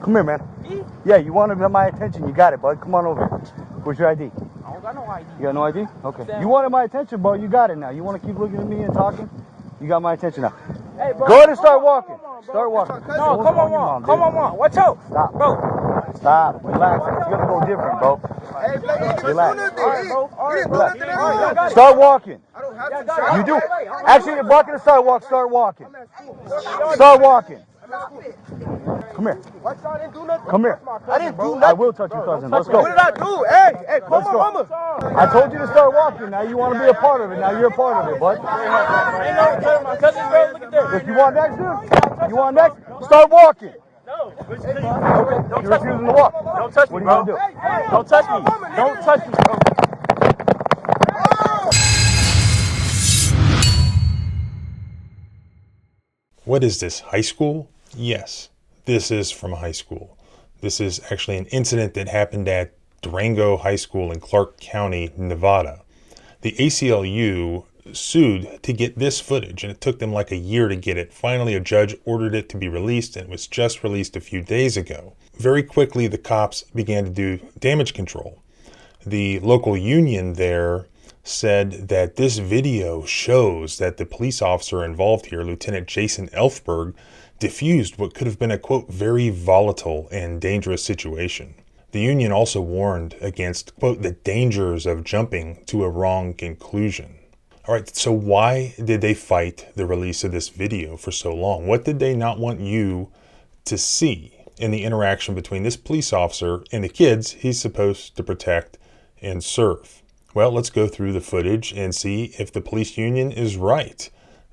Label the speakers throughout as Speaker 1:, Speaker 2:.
Speaker 1: Come here, man.
Speaker 2: Me?
Speaker 1: Yeah, you wanted my attention. You got it, bud. Come on over here. Where's your ID?
Speaker 2: I don't got no ID.
Speaker 1: You got no ID? Okay. You wanted my attention, bro. You got it now. You want to keep looking at me and talking? You got my attention now.
Speaker 2: Hey, bro.
Speaker 1: Go ahead and start walking. Start walking.
Speaker 2: No, come on, Mom. Come on, Mom. Watch out.
Speaker 1: Stop.
Speaker 2: Bro.
Speaker 1: Stop. Relax. It's going to go different, bro.
Speaker 3: Hey, Blake,
Speaker 1: Relax.
Speaker 2: All right, bro.
Speaker 1: Start walking.
Speaker 3: I don't have to.
Speaker 1: You do. Actually, you're blocking the sidewalk. Start walking. Start walking. Come here.
Speaker 3: I didn't do nothing.
Speaker 1: Come here.
Speaker 3: I didn't do nothing.
Speaker 1: I will touch your cousin. Let's go.
Speaker 3: What did I do? Hey, call my mama.
Speaker 1: I told you to start walking. Now you want to be a part of it. Now you're a part of it, bud.
Speaker 2: Ain't no telling my cousin, bro. Look at this.
Speaker 1: If you want next, dude. You want next? Start walking.
Speaker 2: No.
Speaker 1: Okay. You're refusing to walk.
Speaker 2: Don't touch me,
Speaker 1: What are you
Speaker 2: bro.
Speaker 1: going to do?
Speaker 2: Don't touch me. Don't touch me, bro.
Speaker 4: What is this, high school? Yes, this is from high school. This is actually an incident that happened at Durango High School in Clark County, Nevada. The ACLU sued to get this footage, and it took them like a year to get it. Finally, a judge ordered it to be released, and it was just released a few days ago. Very quickly, the cops began to do damage control. The local union there said that this video shows that the police officer involved here, Lieutenant Jason Elfberg, diffused what could have been a, quote, very volatile and dangerous situation. The union also warned against, quote, the dangers of jumping to a wrong conclusion. All right, so why did they fight the release of this video for so long? What did they not want you to see in the interaction between this police officer and the kids he's supposed to protect and serve? Well, let's go through the footage and see if the police union is right.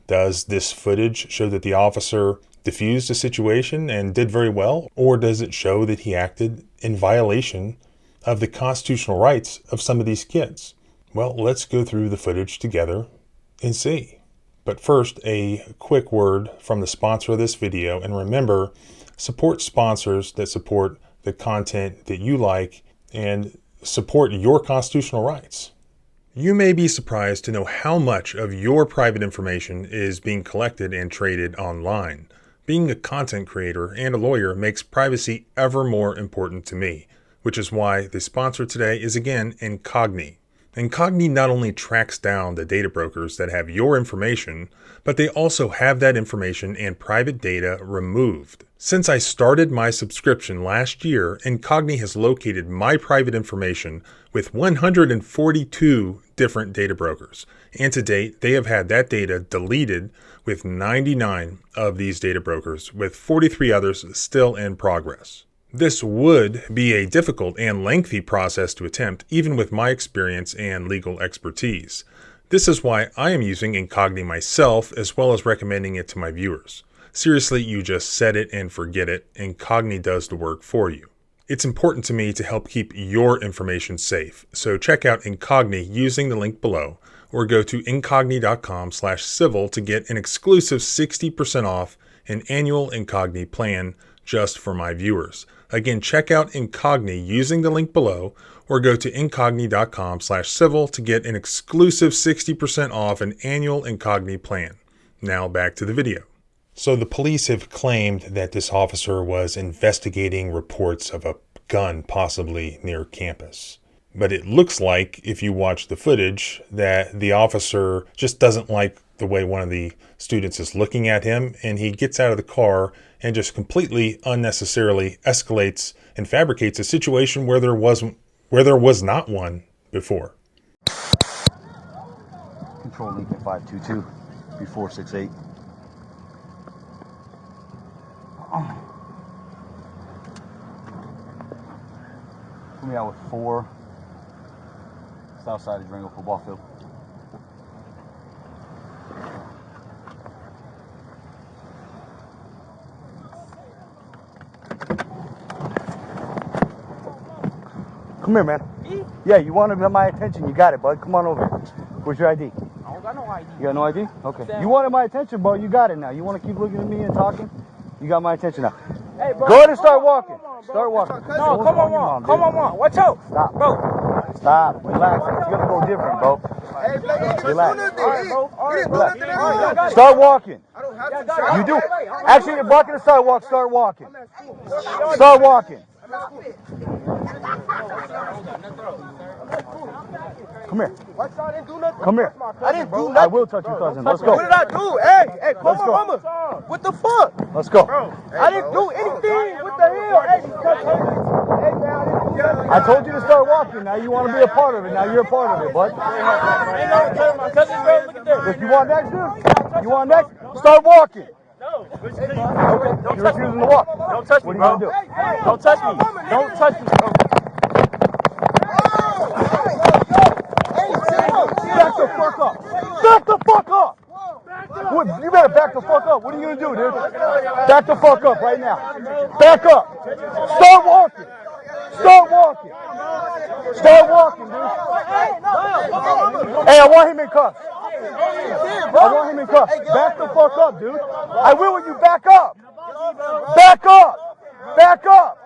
Speaker 4: Does this footage show that the officer diffused a situation and did very well? Or does it show that he acted in violation of the constitutional rights of some of these kids? Well, let's go through the footage together and see. But first, a quick word from the sponsor of this video. And remember, support sponsors that support the content that you like and support your constitutional rights. You may be surprised to know how much of your private information is being collected and traded online. Being a content creator and a lawyer makes privacy ever more important to me, which is why the sponsor today is again Incogni. Incogni not only tracks down the data brokers that have your information, but they also have that information and private data removed. Since I started my subscription last year, Incogni has located my private information with 142 different data brokers. And to date, they have had that data deleted with 99 of these data brokers, with 43 others still in progress. This would be a difficult and lengthy process to attempt, even with my experience and legal expertise. This is why I am using Incogni myself, as well as recommending it to my viewers. Seriously, you just set it and forget it. Incogni does the work for you. It's important to me to help keep your information safe, so check out Incogni using the link below, or go to incogni.com/civil to get an exclusive 60% off an annual Incogni plan just for my viewers. Again, check out Incogni using the link below, or go to incogni.com/civil to get an exclusive 60% off an annual Incogni plan. Now back to the video. So the police have claimed that this officer was investigating reports of a gun possibly near campus. But it looks like, if you watch the footage, that the officer just doesn't like the way one of the students is looking at him, and he gets out of the car and just completely unnecessarily escalates and fabricates a situation where there was not one before.
Speaker 1: Control Lincoln 522, B468. Put me out with 4, south side of Durango football field. Come here, man.
Speaker 2: Me?
Speaker 1: Yeah, you wanted my attention. You got it, bud. Come on over here. Where's your ID?
Speaker 2: I don't got no ID.
Speaker 1: You got no ID? Okay. You wanted my attention, bro. You got it now. You want to keep looking at me and talking? You got my attention now.
Speaker 2: Hey, bro.
Speaker 1: Go ahead and start walking. Start walking.
Speaker 2: No, come on, Mom. Come on, Mom. Watch out.
Speaker 1: Stop.
Speaker 2: Bro.
Speaker 1: Stop. Relax. It's going to go different, bro.
Speaker 3: Hey, Blake, you didn't do
Speaker 1: Relax.
Speaker 3: nothing. You didn't do nothing at all.
Speaker 1: Start walking.
Speaker 3: I don't have to.
Speaker 1: You do. Actually, you're blocking the sidewalk. Start walking. Start walking. Come here.
Speaker 3: What y'all didn't do nothing?
Speaker 1: Come here.
Speaker 3: I didn't do nothing.
Speaker 1: I will touch your cousin. Let's go.
Speaker 3: What did I do? Hey, call
Speaker 1: Let's
Speaker 3: my
Speaker 1: go.
Speaker 3: mama. What the fuck?
Speaker 1: Let's go.
Speaker 3: I didn't do anything. What the hell? Hey, hey, man, I didn't do nothing.
Speaker 1: I told you to start walking. Now you want to be a part of it. Now you're a part of it, bud.
Speaker 2: Ain't no telling my cousin, bro. Look at there.
Speaker 1: If you want next, dude. You want next? Start walking.
Speaker 2: No.
Speaker 1: You're refusing to walk.
Speaker 2: Don't touch me,
Speaker 1: What are you
Speaker 2: bro.
Speaker 1: gonna do?
Speaker 2: Don't touch me. Don't touch me, bro.
Speaker 1: Back the fuck up. Back the fuck up. What, you better back the fuck up. What are you gonna do, dude? Back the fuck up right now. Back up. Start walking. Start walking. Start walking, dude. Hey, I want him in cuffs. I want him in cuffs. Back the fuck up, dude. I will when you back up. Back up. Back up.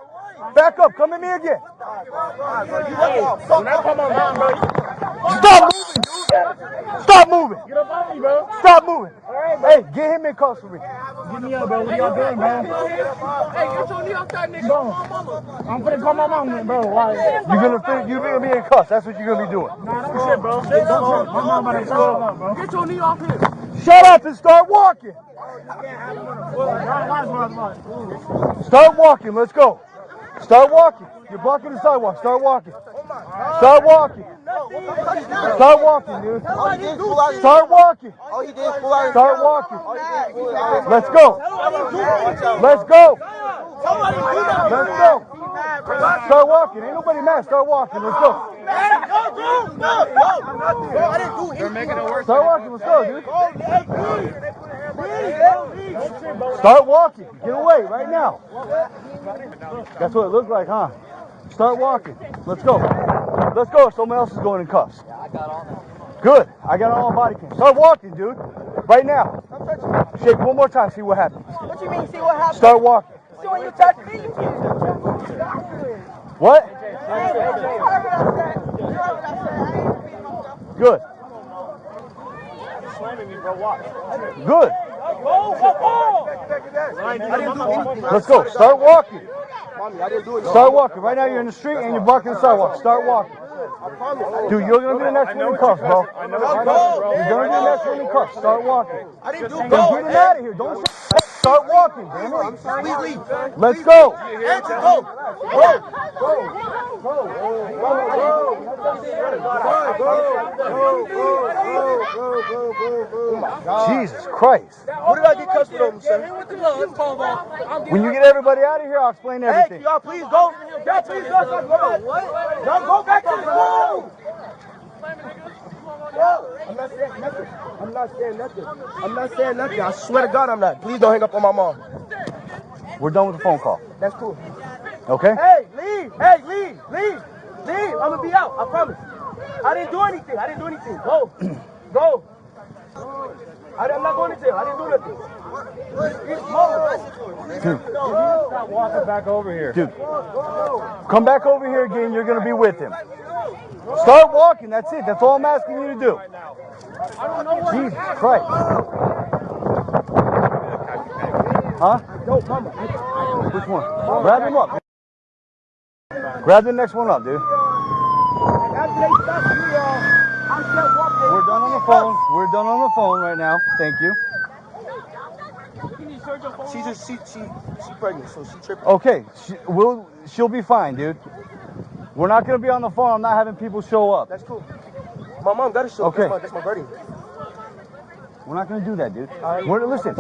Speaker 1: Back up. Come at me again.
Speaker 2: When I come on down, bro.
Speaker 1: Stop moving, dude. Stop moving.
Speaker 2: Get up on me, bro.
Speaker 1: Stop moving. Hey, get him in cuffs for me.
Speaker 2: Get me up, bro. What y'all doing, bro? Hey, get your knee off that nigga. Bro, I'm finna call my mama, bro. Why?
Speaker 1: You're gonna be in cuffs. That's what you're gonna be doing.
Speaker 2: Nah, don't shit, bro. Shit, don't shit. My mama about to show up, bro. Get your knee off him.
Speaker 1: Shut up and start walking. Start walking. Let's go. Start walking. You're blocking the sidewalk. Start walking. Start walking. Start walking, dude. Start walking.
Speaker 3: All he did is pull out.
Speaker 1: Start walking. Let's go. Let's go. Let's go. Start walking. Ain't nobody mad. Start walking. Let's go.
Speaker 3: I didn't do anything.
Speaker 1: Start walking. Let's go, dude. Start walking. Get away right now. That's what it looks like, huh? Start walking. Let's go. Let's go. Someone else is going in cuffs. Good. I got all on body cam. Start walking, dude. Right now. Shake one more time. See what happens.
Speaker 5: What you mean, see what happens?
Speaker 1: Start walking.
Speaker 5: So when you touch me, you
Speaker 1: What? Good. Good. Let's go. Start walking.
Speaker 3: Mommy, I didn't do it.
Speaker 1: Start walking. Right now you're in the street and you're blocking the sidewalk. Start walking. Dude, you're going to be the next one in cuffs, bro. You're going to be the next one in cuffs. Start walking.
Speaker 3: I didn't do
Speaker 1: Then
Speaker 3: it.
Speaker 1: get him out of here. Don't start walking, damn it.
Speaker 3: Please leave.
Speaker 1: Let's go.
Speaker 3: Andrew, go.
Speaker 1: Jesus Christ.
Speaker 3: What did I get cussed from, sir?
Speaker 1: When you get everybody out of here, I'll explain
Speaker 3: Hey,
Speaker 1: everything.
Speaker 3: y'all please go. Y'all please go. Y'all go back. What? Y'all go back to the school. I'm not saying nothing. I'm not saying nothing. I'm not saying nothing. I swear to God I'm not. Please don't hang up on my mom.
Speaker 1: We're done with the phone call.
Speaker 3: That's cool.
Speaker 1: Okay?
Speaker 3: Hey, leave. Hey, leave. Leave. Leave. I'm going to be out. I promise. I didn't do anything. I didn't do anything. Go. Go. I'm not going to jail. I didn't do nothing.
Speaker 1: Dude,
Speaker 2: Stop walking back over here.
Speaker 1: dude. Come back over here again. You're going to be with him. Start walking. That's it. That's all I'm asking you to do. Jesus Christ. Huh? Which one? Grab him up. Grab the next one up, dude. We're done on the phone. We're done on the phone right now. Thank you.
Speaker 3: She pregnant, so she tripping.
Speaker 1: Okay, she'll be fine, dude. We're not gonna be on the phone. I'm not having people show up.
Speaker 3: That's cool. My mom got to show up.
Speaker 1: Okay.
Speaker 3: That's my birthday.
Speaker 1: We're not gonna do that, dude. Listen,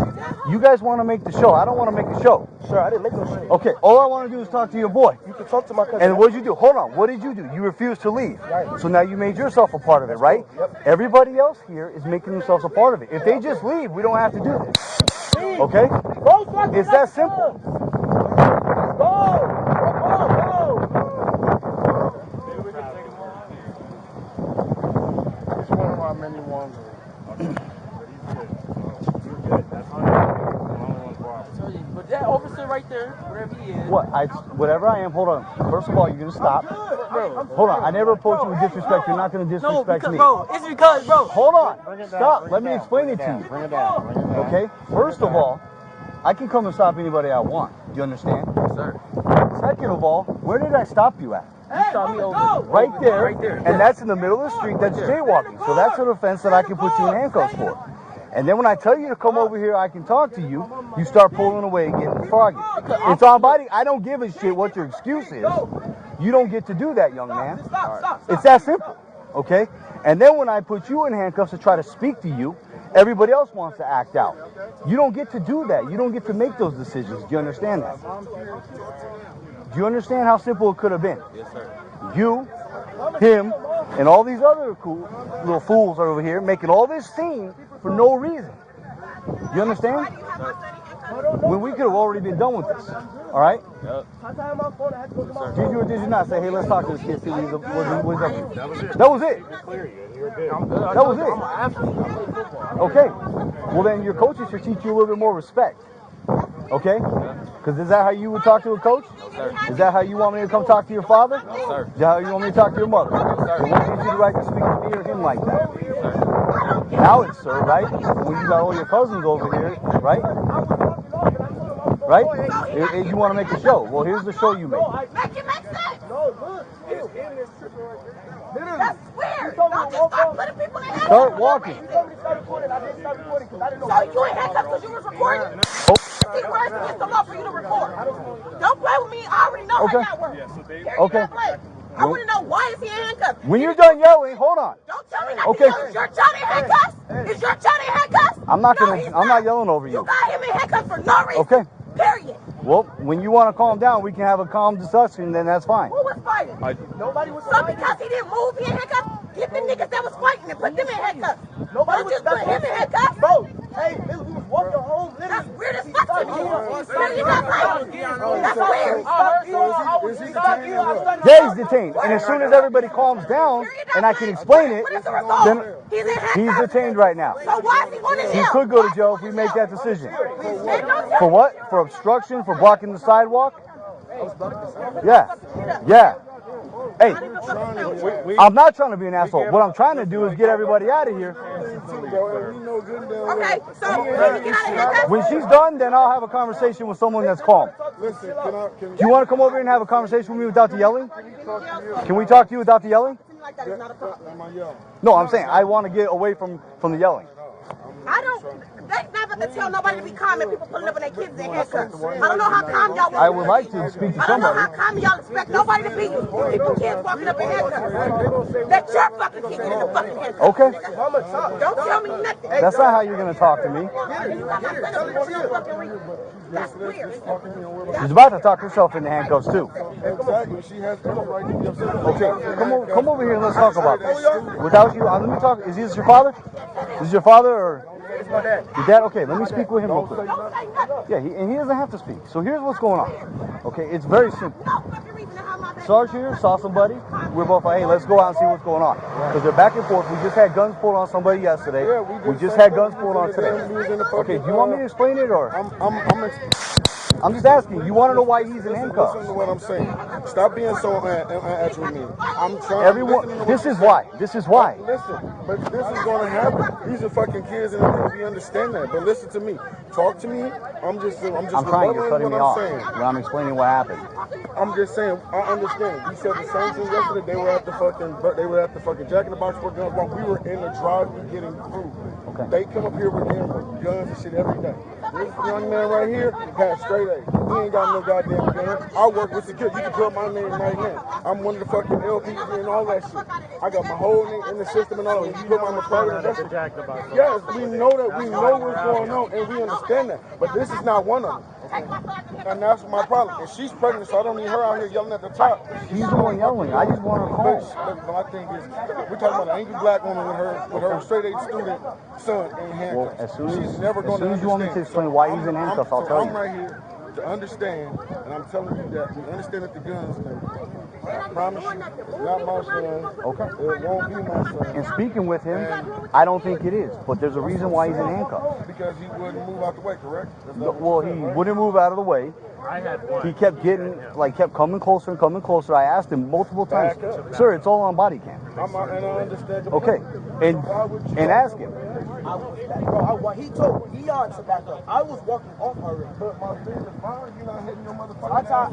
Speaker 1: you guys want to make the show. I don't want to make the show.
Speaker 3: Sure, I didn't make no shit.
Speaker 1: Okay, all I want to do is talk to your boy.
Speaker 3: You can talk to my cousin.
Speaker 1: And what did you do? Hold on. What did you do? You refused to leave.
Speaker 3: Right.
Speaker 1: So now you made yourself a part of it, right?
Speaker 3: Yep.
Speaker 1: Everybody else here is making themselves a part of it. If they just leave, we don't have to do this. Okay? It's that simple.
Speaker 2: It's one of our many ones. But that officer right there, whatever he is.
Speaker 1: What? Whatever I am, hold on. First of all, you're going to stop.
Speaker 3: bro.
Speaker 1: Hold on. I never approached you with disrespect. You're not going to
Speaker 3: No,
Speaker 1: disrespect
Speaker 3: because,
Speaker 1: me.
Speaker 3: bro, it's because, bro.
Speaker 1: Hold on. Stop. Let me explain it to you.
Speaker 2: Bring it down.
Speaker 1: Okay? First of all, I can come and stop anybody I want. Do you understand?
Speaker 3: Yes, sir.
Speaker 1: Second of all, where did I stop you at?
Speaker 3: You saw me over.
Speaker 1: Right there.
Speaker 3: Right there.
Speaker 1: And that's in the middle of the street. That's jaywalking. So that's an offense that I can put you in handcuffs for. And then when I tell you to come over here, I can talk to you, you start pulling away and getting froggy. It's on body. I don't give a shit what your excuse is. You don't get to do that, young man. It's that simple. Okay? And then when I put you in handcuffs to try to speak to you, everybody else wants to act out. You don't get to do that. You don't get to make those decisions. Do you understand that? Do you understand how simple it could have been?
Speaker 3: Yes, sir.
Speaker 1: You, him, and all these other cool little fools are over here making all this scene for no reason. You understand? When we could have already been done with this. All right?
Speaker 3: Yep.
Speaker 1: Did you or did you not say, hey, let's talk to this kid, see what he's up to? That was it. That was it. Okay. Well, then your coaches should teach you a little bit more respect. Okay? Because is that how you would talk to a coach?
Speaker 3: No, sir.
Speaker 1: Is that how you want me to come talk to your father?
Speaker 3: No, sir.
Speaker 1: Is that how you want me to talk to your mother?
Speaker 3: No, sir.
Speaker 1: Well, what gives you the right to speak to me or him like that? Now it's sir, right? When you got all your cousins over here, right? Right? If you want to make a show. Well, here's the show you make.
Speaker 5: Make it make sense. That's weird. Don't just start putting people in handcuffs.
Speaker 1: Start walking.
Speaker 5: So you ain't handcuffed because you was recording?
Speaker 1: Oh.
Speaker 5: It's against the law for you to record. Don't play with me. I already know
Speaker 1: Okay.
Speaker 5: how that works. Period.
Speaker 1: Okay.
Speaker 5: Don't play. I want to know why is he in handcuffs?
Speaker 1: When you're done yelling, hold on.
Speaker 5: Don't tell me not
Speaker 1: Okay.
Speaker 5: to yell. Is your child in handcuffs? Is your child in handcuffs?
Speaker 1: I'm not
Speaker 5: No,
Speaker 1: gonna.
Speaker 5: he's
Speaker 1: I'm not yelling over
Speaker 5: You
Speaker 1: you.
Speaker 5: got him in handcuffs for no reason.
Speaker 1: Okay.
Speaker 5: Period.
Speaker 1: Well, when you want to calm down, we can have a calm discussion. Then that's fine.
Speaker 5: Who was fighting?
Speaker 3: Nobody was
Speaker 5: So because he didn't move, he in handcuffs? Get the niggas that was fighting and put them in handcuffs.
Speaker 3: Nobody
Speaker 5: Don't just put him in handcuffs.
Speaker 3: Bro, hey, listen, we was walking home.
Speaker 5: That's weird as fuck to me. So you not fighting. That's weird.
Speaker 1: Yeah, he's detained. And as soon as everybody calms down and I can explain it,
Speaker 5: What is the result?
Speaker 1: then
Speaker 5: He's in handcuffs.
Speaker 1: he's detained right now.
Speaker 5: So why is he going to jail?
Speaker 1: He could go to jail if we make that decision.
Speaker 5: Man, don't tell
Speaker 1: For
Speaker 5: me.
Speaker 1: what? For obstruction? For blocking the sidewalk? Yeah. Yeah. Hey, I'm not trying to be an asshole. What I'm trying to do is get everybody out of here.
Speaker 5: Okay, so can you get out of handcuffs?
Speaker 1: When she's done, then I'll have a conversation with someone that's calm.
Speaker 2: Listen, can
Speaker 1: Do you want to come over here and have a conversation with me without the yelling? Can we talk to you without the yelling?
Speaker 5: Like that is not a problem.
Speaker 2: am I yelling?
Speaker 1: No, I'm saying I want to get away from the yelling.
Speaker 5: I don't. They never to tell nobody to be calm and people pulling up in their kids in handcuffs. I don't know how calm y'all want.
Speaker 1: I would like to speak to
Speaker 5: I don't know
Speaker 1: somebody.
Speaker 5: how calm y'all expect nobody to be. People kids walking up in handcuffs. That's your fucking kids in the fucking handcuffs.
Speaker 1: Okay.
Speaker 5: Don't tell me nothing.
Speaker 1: That's not how you're going to talk to me.
Speaker 5: You got my son up in your fucking ring. That's weird.
Speaker 1: She's about to talk herself into handcuffs too.
Speaker 2: Exactly. She has every right to be upset.
Speaker 1: Okay, come over here and let's talk about this. Without you, let me talk. Is this your father? Is this your father or
Speaker 3: My dad.
Speaker 1: your dad? Okay, let me speak with him real quick.
Speaker 5: Don't say nothing.
Speaker 1: Yeah, and he doesn't have to speak. So here's what's going on. Okay, it's very simple.
Speaker 5: No fucking reason to have my baby.
Speaker 1: Sarge here saw somebody. We're both like, hey, let's go out and see what's going on. Because they're back and forth. We just had guns pulled on somebody yesterday. We just had guns pulled on today. Okay, do you want me to explain it or? I'm just asking. You want to know why he's in handcuffs?
Speaker 2: Listen to what I'm saying. Stop being so unnatural with me. I'm trying.
Speaker 1: Everyone, this is why. This is why.
Speaker 2: Listen, but this is going to happen. These are fucking kids, and we understand that. But listen to me. Talk to me. I'm
Speaker 1: I'm trying. You're cutting me
Speaker 2: what I'm
Speaker 1: off
Speaker 2: saying.
Speaker 1: when I'm explaining what happened.
Speaker 2: I'm just saying. I understand. You said the same thing yesterday. They were at the fucking Jack in the Box for guns while we were in the drive-thru getting food.
Speaker 1: Okay.
Speaker 2: They come up here with guns and shit every day. This young man right here has straight A. He ain't got no goddamn gun. I work with security. You can put my name right now. I'm one of the fucking LPG and all that shit. I got my whole name in the system and all that. You put my private investigation. Yes, we know that. We know what's going on and we understand that. But this is not one of them. And that's my problem. And she's pregnant, so I don't need her out here yelling at the top.
Speaker 1: She's the one yelling. I just want her calm.
Speaker 2: But my thing is, we're talking about an angry black woman with her straight A student son in handcuffs.
Speaker 1: Well, as soon
Speaker 2: She's never going
Speaker 1: as you want me to explain why he's in handcuffs, I'll tell
Speaker 2: I'm
Speaker 1: you.
Speaker 2: right here to understand, and I'm telling you that we understand that the guns thing. I promise you, it's not my son.
Speaker 1: Okay.
Speaker 2: It won't be my son.
Speaker 1: And speaking with him, I don't think it is. But there's a reason why he's in handcuffs.
Speaker 2: Because he wouldn't move out the way, correct?
Speaker 1: Well, he wouldn't move out of the way. He kept kept coming closer and coming closer. I asked him multiple times, sir, it's all on body cam.
Speaker 2: And I understand.
Speaker 1: Okay, and ask him.
Speaker 3: What he told me, he on to back up. I was walking off already.
Speaker 2: But my business fine. You're not hitting your motherfucking
Speaker 3: I tried.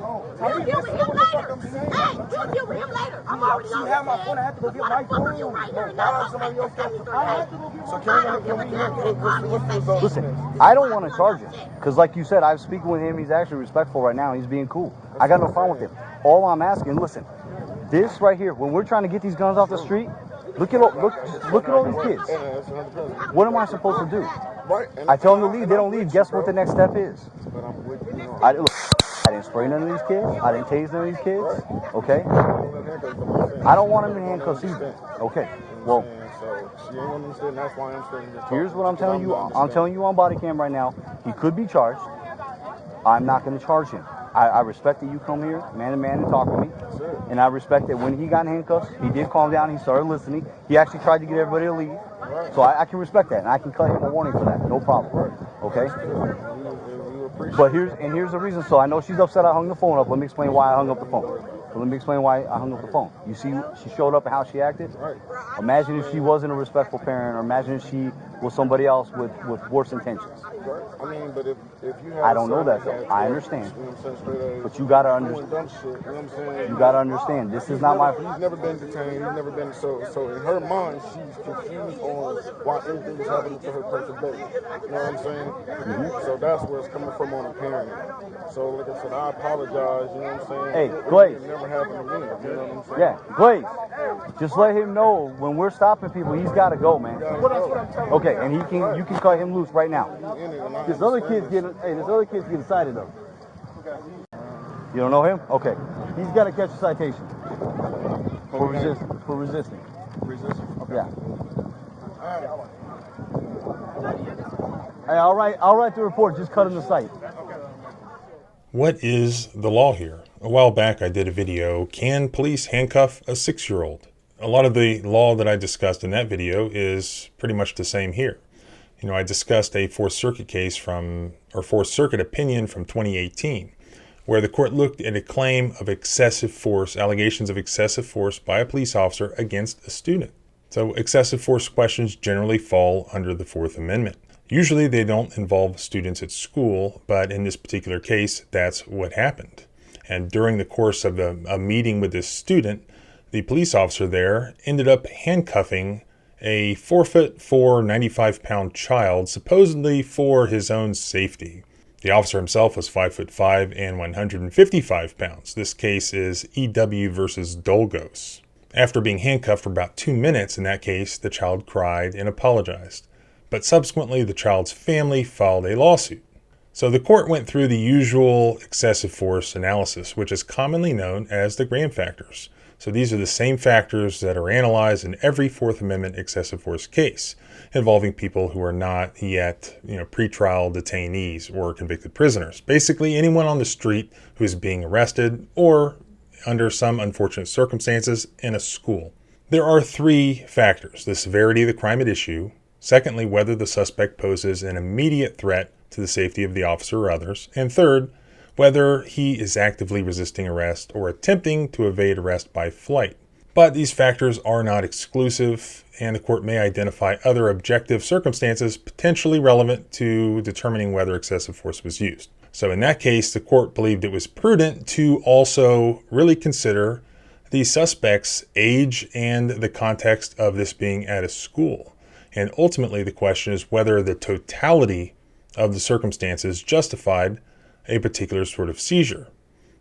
Speaker 5: You'll deal with him later. Hey, you'll deal with him later. I'm already on
Speaker 3: She had my phone. I had to go get my phone.
Speaker 5: You right here.
Speaker 3: Somebody else got I had to go get
Speaker 2: So
Speaker 3: my phone.
Speaker 1: Listen, I don't want to charge him because, like you said, I'm speaking with him. He's actually respectful right now. He's being cool. I got no problem with him. All I'm asking, listen, this right here, when we're trying to get these guns off the street, look at all these kids. What am I supposed to do?
Speaker 2: Right.
Speaker 1: I tell them to leave. They don't leave. Guess what the next step is?
Speaker 2: But I'm with you.
Speaker 1: I didn't spray none of these kids. I didn't tase none of these kids. Okay. I don't want them in handcuffs either. Okay. Well,
Speaker 2: So she ain't understand. That's why I'm saying this.
Speaker 1: here's what I'm telling you. I'm telling you on body cam right now. He could be charged. I'm not going to charge him. I respect that you come here, man to man, and talk to me. And I respect that when he got in handcuffs, he did calm down. He started listening. He actually tried to get everybody to leave. So I can respect that, and I can cut him a warning for that. No problem. Okay. But here's the reason. So I know she's upset I hung the phone up. Let me explain why I hung up the phone. So let me explain why I hung up the phone. You see, she showed up and how she acted. Imagine if she wasn't a respectful parent, or imagine if she was somebody else with worse intentions.
Speaker 2: I mean, but if you have
Speaker 1: I don't know that though. I understand. But you gotta understand. You gotta understand. This is not my.
Speaker 2: He's never been detained. He's never been so in her mind, she's confused on why anything is happening to her perfect baby. You know what I'm saying? So that's where it's coming from on a parent. So like I said, I apologize. You know what I'm saying?
Speaker 1: Hey,
Speaker 2: It
Speaker 1: Glaze.
Speaker 2: never happened to me. You know what I'm saying?
Speaker 1: Yeah, Glaze. Just let him know when we're stopping people, he's got to go, man. Okay, and you can cut him loose right now. This other kid's getting cited though. You don't know him? Okay, he's got to catch a citation for resisting. Yeah. Hey, I'll write the report. Just cut him the cite.
Speaker 4: What is the law here? A while back I did a video, can police handcuff a 6-year-old? A lot of the law that I discussed in that video is pretty much the same here. You know, I discussed a Fourth Circuit Fourth Circuit opinion from 2018, where the court looked at a claim of excessive force, allegations of excessive force by a police officer against a student. So excessive force questions generally fall under the Fourth Amendment. Usually they don't involve students at school, but in this particular case, that's what happened. And during the course of a meeting with this student, the police officer there ended up handcuffing a 4'4", 95-pound child, supposedly for his own safety. The officer himself was 5'5" and 155 pounds. This case is EW versus Dolgos. After being handcuffed for about 2 minutes in that case, the child cried and apologized. But subsequently, the child's family filed a lawsuit. So the court went through the usual excessive force analysis, which is commonly known as the Graham factors. So these are the same factors that are analyzed in every Fourth Amendment excessive force case involving people who are not yet, pretrial detainees or convicted prisoners. Basically, anyone on the street who is being arrested or under some unfortunate circumstances in a school. There are 3 factors: the severity of the crime at issue, secondly, whether the suspect poses an immediate threat to the safety of the officer or others, and third, whether he is actively resisting arrest or attempting to evade arrest by flight. But these factors are not exclusive, and the court may identify other objective circumstances potentially relevant to determining whether excessive force was used. So in that case, the court believed it was prudent to also really consider the suspect's age and the context of this being at a school. And ultimately, the question is whether the totality of the circumstances justified a particular sort of seizure.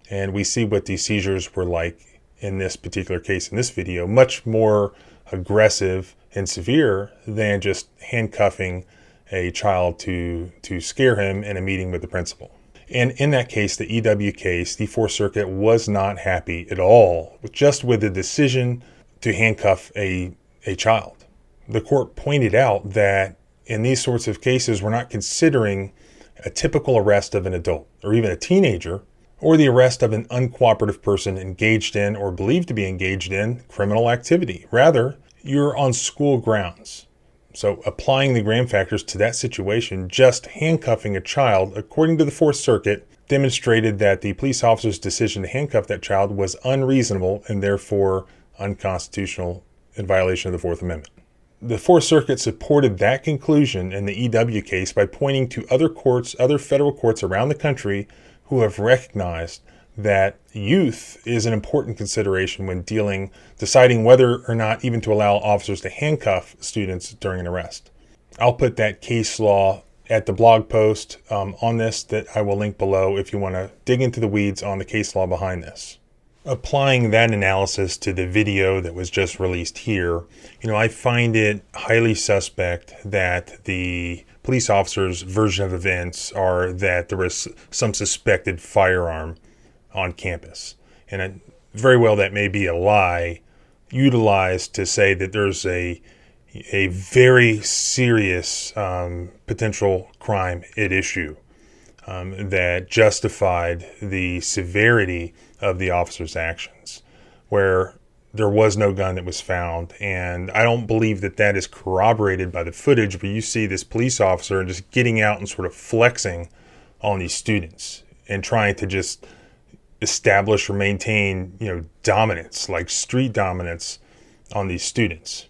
Speaker 4: And we see what these seizures were like in this particular case in this video, much more aggressive and severe than just handcuffing a child to scare him in a meeting with the principal. And in that case, the EW case, the Fourth Circuit was not happy at all just with the decision to handcuff a child. The court pointed out that in these sorts of cases, we're not considering a typical arrest of an adult or even a teenager, or the arrest of an uncooperative person engaged in or believed to be engaged in criminal activity. Rather, you're on school grounds. So applying the Graham factors to that situation, just handcuffing a child, according to the Fourth Circuit, demonstrated that the police officer's decision to handcuff that child was unreasonable and therefore unconstitutional in violation of the Fourth Amendment. The Fourth Circuit supported that conclusion in the EW case by pointing to other courts, other federal courts around the country who have recognized that youth is an important consideration when deciding whether or not even to allow officers to handcuff students during an arrest. I'll put that case law at the blog post on this that I will link below if you want to dig into the weeds on the case law behind this. Applying that analysis to the video that was just released here, I find it highly suspect that the police officer's version of events are that there was some suspected firearm on campus. And very well that may be a lie utilized to say that there's a very serious potential crime at issue that justified the severity of the officer's actions, where there was no gun that was found. And I don't believe that that is corroborated by the footage where you see this police officer just getting out and sort of flexing on these students and trying to just establish or maintain, dominance, like street dominance on these students.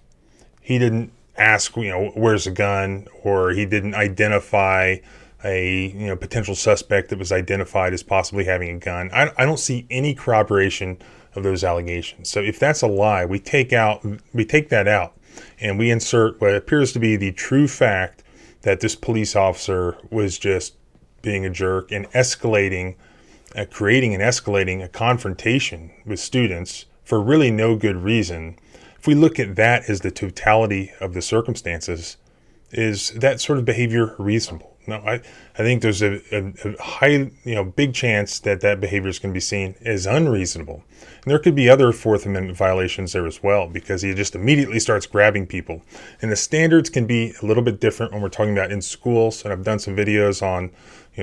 Speaker 4: He didn't ask, where's the gun, or he didn't identify a potential suspect that was identified as possibly having a gun. I don't see any corroboration of those allegations. So if that's a lie, we take that out and we insert what appears to be the true fact that this police officer was just being a jerk and creating and escalating a confrontation with students for really no good reason. If we look at that as the totality of the circumstances, is that sort of behavior reasonable? No, I think there's a high, big chance that behavior is going to be seen as unreasonable. And there could be other Fourth Amendment violations there as well, because he just immediately starts grabbing people. And the standards can be a little bit different when we're talking about in schools. And I've done some videos on,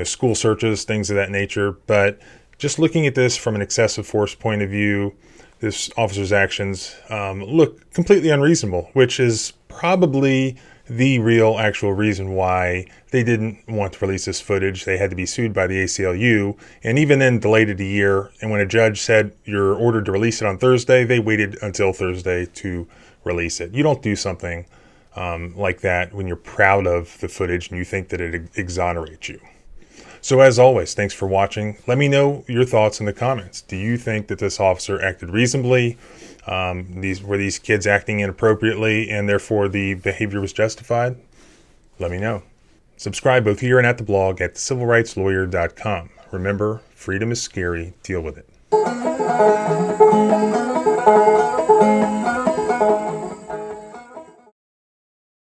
Speaker 4: school searches, things of that nature. But just looking at this from an excessive force point of view, this officer's actions look completely unreasonable, which is probably the real actual reason why they didn't want to release this footage. They had to be sued by the ACLU, and even then delayed it a year. And when a judge said you're ordered to release it on Thursday, they waited until Thursday to release it. You don't do something like that when you're proud of the footage and you think that it exonerates you. So as always, thanks for watching. Let me know your thoughts in the comments. Do you think that this officer acted reasonably? Were these kids acting inappropriately and therefore the behavior was justified? Let me know. Subscribe both here and at the blog at thecivilrightslawyer.com. Remember, freedom is scary. Deal with it.